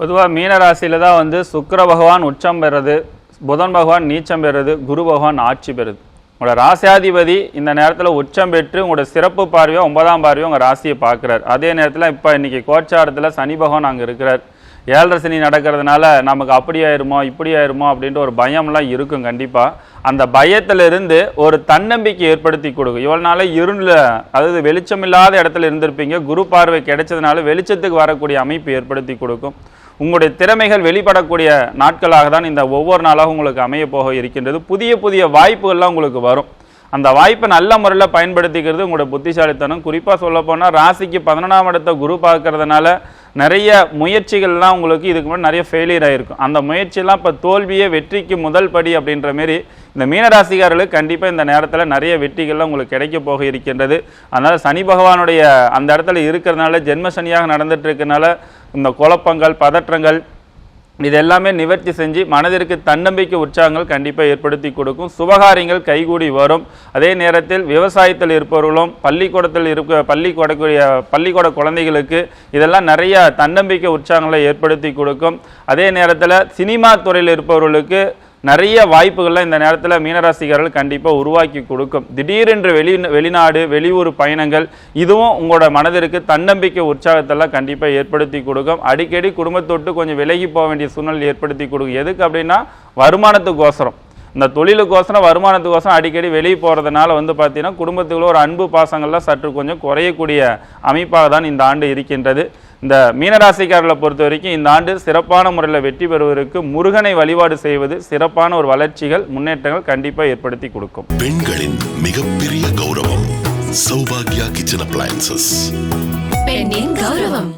பொதுவாக மீன ராசியில் தான் வந்து சுக்கிர பகவான் உச்சம் பெறுறது, புதன் பகவான் நீச்சம் பெறுறது, குரு பகவான் ஆட்சி பெறுது. உங்களோட ராசியாதிபதி இந்த நேரத்தில் உச்சம் பெற்று உங்களோட சிறப்பு பார்வையோ 9ஆம் பார்வையோ உங்கள் ராசியை பார்க்குறார். அதே நேரத்தில் இப்போ இன்றைக்கி கோச்சாரத்தில் சனி பகவான் அங்கே இருக்கிறார். 7.5 சனி நடக்கிறதுனால நமக்கு அப்படி ஆயிருமோ இப்படி ஆயிருமோ அப்படின்ட்டு ஒரு பயம்லாம் இருக்கும். கண்டிப்பாக அந்த பயத்திலிருந்து ஒரு தன்னம்பிக்கை ஏற்படுத்தி கொடுக்கும். இவ்வளோ நாள் இருளில், அதாவது வெளிச்சம் இல்லாத இடத்துல இருந்திருப்பீங்க. குரு பார்வை கிடைச்சதுனால வெளிச்சத்துக்கு வரக்கூடிய அமைப்பு ஏற்படுத்தி கொடுக்கும். உங்களுடைய திறமைகள் வெளிப்படக்கூடிய நாட்களாக தான் இந்த ஒவ்வொரு நாளாக உங்களுக்கு அமைய போக இருக்கின்றது. புதிய புதிய வாய்ப்புகள்லாம் உங்களுக்கு வரும். அந்த வாய்ப்பை நல்ல முறையில் பயன்படுத்திக்கிறது உங்களோட புத்திசாலித்தனம். குறிப்பாக சொல்லப்போனால் ராசிக்கு 11ஆம் இடத்தை குரு பார்க்கறதுனால நிறைய முயற்சிகள்லாம் உங்களுக்கு இதுக்கு முன்னாடி நிறைய ஃபெயிலியர் ஆகிருக்கும். அந்த முயற்சியெல்லாம் இப்போ தோல்வியே வெற்றிக்கு முதல் படி அப்படின்ற மாரி இந்த மீனராசிக்காரர்களுக்கு கண்டிப்பாக இந்த நேரத்தில் நிறைய வெற்றிகள்லாம் உங்களுக்கு கிடைக்க போக இருக்கின்றது. அதனால் சனி பகவானுடைய அந்த இடத்துல இருக்கிறதுனால, ஜென்ம சனியாக நடந்துட்டு இருக்கிறதுனால இந்த குழப்பங்கள், பதற்றங்கள் இது எல்லாமே நிவர்த்தி செஞ்சு மனதிற்கு தன்னம்பிக்கை, உற்சாகங்கள் கண்டிப்பாக ஏற்படுத்தி கொடுக்கும். சுபகாரியங்கள் கைகூடி வரும். அதே நேரத்தில் விவசாயத்தில் இருப்பவர்களும், பள்ளிக்கூட குழந்தைகளுக்கு இதெல்லாம் நிறைய தன்னம்பிக்கை, உற்சாகங்களை ஏற்படுத்தி கொடுக்கும். அதே நேரத்தில் சினிமா துறையில் இருப்பவர்களுக்கு நிறைய வாய்ப்புகள்லாம் இந்த நேரத்தில் மீனராசிக்காரர்கள் கண்டிப்பாக உருவாக்கி கொடுக்கும். திடீரென்று வெளிநாடு, வெளியூர் பயணங்கள் இதுவும் உங்களோட மனதிற்கு தன்னம்பிக்கை, உற்சாகத்தெல்லாம் கண்டிப்பாக ஏற்படுத்தி கொடுக்கும். அடிக்கடி குடும்பத்தொட்டு கொஞ்சம் விலகி போக வேண்டிய சூழ்நிலை ஏற்படுத்தி கொடுக்கும். எதுக்கு அப்படின்னா வருமானத்துக்கோசரம், இந்த தொழிலுக்கோசரம், வருமானத்துக்கோசரம் அடிக்கடி வெளியே போகிறதுனால வந்து பார்த்தீங்கன்னா குடும்பத்துக்குள்ள ஒரு அன்பு பாசங்கள்லாம் சற்று கொஞ்சம் குறையக்கூடிய அமைப்பாக தான் இந்த ஆண்டு இருக்கின்றது. இந்த மீனராசிக்காரர்களை பொறுத்த வரைக்கும் இந்த ஆண்டு சிறப்பான முறையில் வெற்றி பெறுவதற்கு முருகனை வழிபாடு செய்வது சிறப்பான ஒரு வளர்ச்சிகள், முன்னேற்றங்கள் கண்டிப்பாக ஏற்படுத்தி கொடுக்கும். பெண்களின் மிகப்பெரிய கௌரவம் சௌபாக்யா கிச்சன் அப்ளையன்சஸ். பெண்ணின் கௌரவம்.